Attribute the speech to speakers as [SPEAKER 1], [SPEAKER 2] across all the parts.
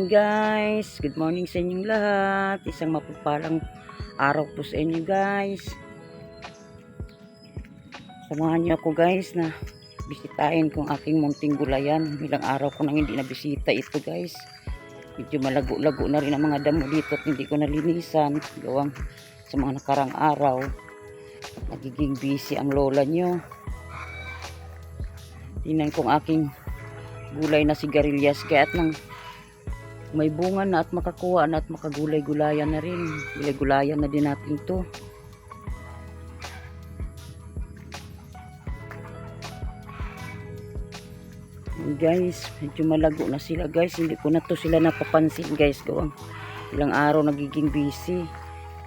[SPEAKER 1] guys, good morning sa inyong lahat. Isang mapagpalang araw po sa inyo guys. Samahan niyo ako guys na bisitahin kong aking munting gulayan. Ilang araw ko nang hindi nabisita ito guys. Medyo malago-lago na rin ang mga damo dito at hindi ko nalinisan. Gawang sa mga nakarang araw. Nagiging busy ang lola nyo. Tingnan kong aking gulay na sigarilyas kaya at nang may bunga na at makakuha na at makagulay-gulayan na rin. Gulay-gulayan na din natin to. Guys, medyo malago na sila guys. Hindi ko na to sila napapansin guys. Gawang ilang araw nagiging busy.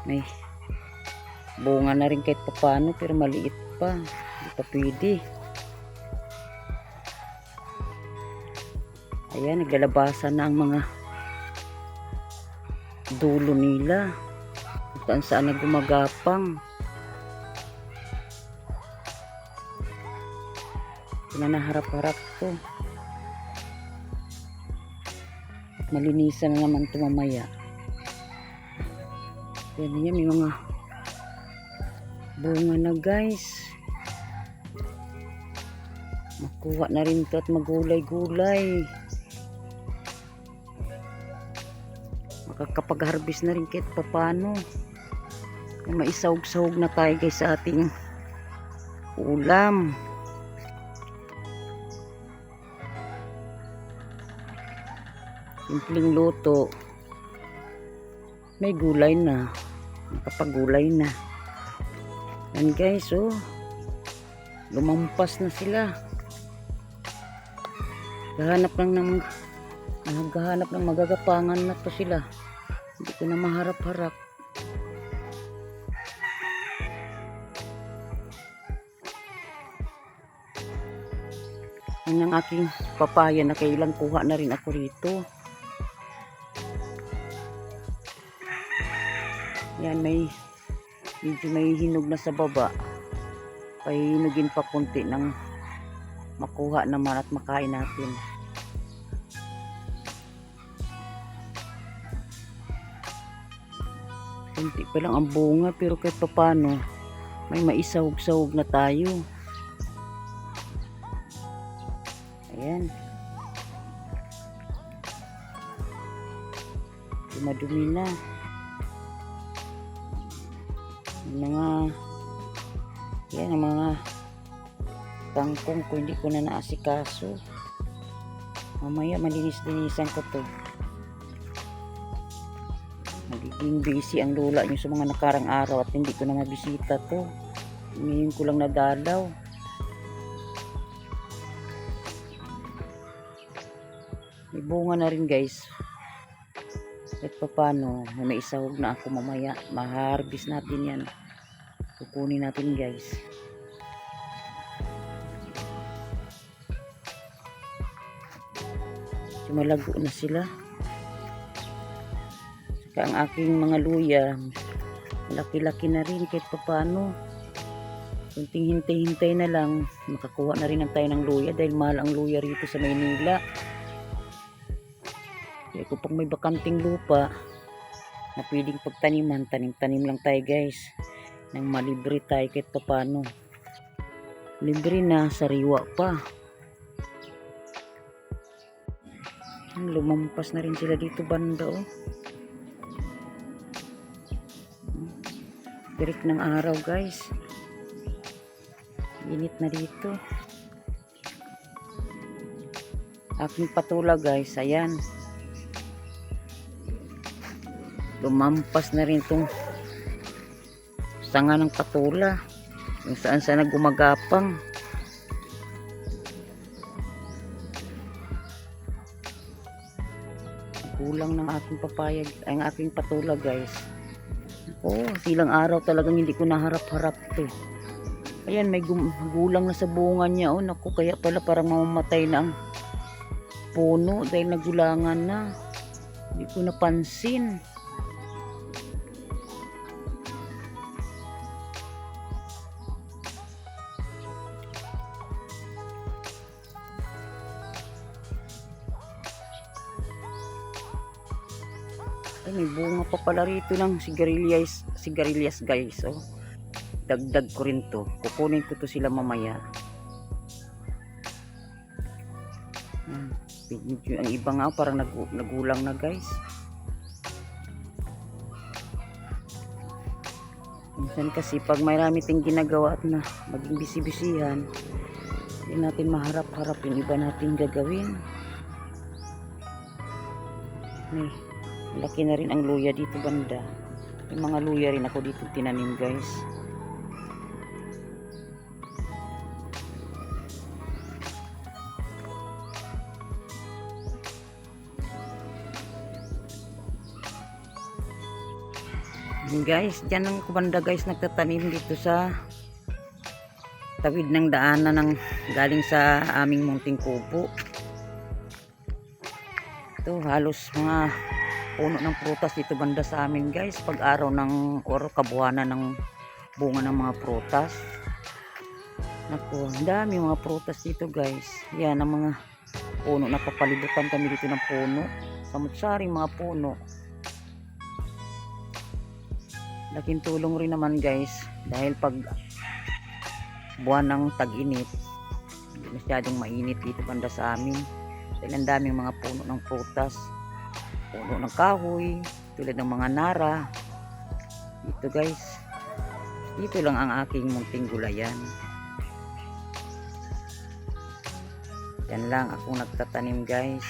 [SPEAKER 1] May bunga na rin kahit papano pero maliit pa. Hindi pa pwede. Ayan, naglalabasan na ang mga dulo nila. Kung saan na gumagapang. Naharap-harap to. Malinisan na naman ito mamaya. Yan yan, may mga bunga na guys. Makuha na rin ito at magulay-gulay. Makakapag-harvest na rin kahit papano. Maisahog-sahog na tayo guys sa ating ulam. Simpleng luto. May gulay na. Nakapagulay na. Yan guys, oh. Lumampas na sila. Naghahanap ng magagapangan na to sila. Hindi ko na maharap-harap. Yan ang aking papaya na kailang kuha na rin ako rito. Yan, medyo may hinog na sa baba. Pahinugin pa konti ng makuha naman at makain natin. Kunti pa lang ang bunga pero kahit papano may maisahog-sahog na tayo. Ayan. Madumi na. Yan ang mga kangkong ko hindi ko na naasikaso. Mamaya malinis-linisan ko to. Nagiging busy ang lola nyo sa mga nakarang araw at hindi ko na mabisita to. Ngayon ko lang nadalaw. May bunga na rin guys. At papano, may isahog na ako mamaya. Ma-harvest natin yan. Kukunin natin guys. Malago na sila. Saka ang aking mga luya, laki-laki na rin kahit papano. Kunting hintay-hintay na lang, makakuha na rin tayo ng luya dahil mahal ang luya rito sa Maynila. Kaya kung may bakanting lupa na pwedeng pagtaniman, tanim-tanim lang tayo guys. Nang malibre tayo kahit papano. Libre na, sariwa pa. Lumampas na rin sila dito banda oh. Tirik ng araw guys. Init na dito. Aking patula guys, ayan. Lumampas na rin itong sanga ng patula. Kung saan gumagapang. Kulang ng aking papaya, ang aking patula guys. Oh, silang araw talagang hindi ko naharap-harap to. Ayan, may gulang na sa bunga niya. Oh, naku, kaya pala parang mamamatay na ang puno dahil nagulangan na. Hindi ko napansin. Ay, may bunga pa pala rito ng sigarilyas guys. Oh. Dagdag ko rin to. Kukunin ko to sila mamaya. Ang iba nga parang nagulang na guys. Minsan kasi pag marami ting ginagawa at na maging bisi-bisihan, hindi natin maharap-harap yung iba natin gagawin. Laki na rin ang luya dito banda. May mga luya rin ako dito tinanim guys. Guys, dyan ang kubanda guys nagtatanim dito sa tawid ng daanan ng galing sa aming munting kubo. Ito halos mga puno ng prutas dito banda sa amin guys pag araw ng or kabuhanan ng bunga ng mga prutas. Naku, ang dami mga prutas dito guys. Yan ang mga puno, napapalibutan kami dito ng puno, samut-saring mga puno. Laking tulong rin naman guys dahil pag buwan ng tag-init hindi masyadong mainit dito banda sa amin dahil ang daming mga puno ng prutas, puno ng kahoy tulad ng mga nara dito guys. Dito lang ang aking munting gulayan. Yan lang ako nagtatanim guys.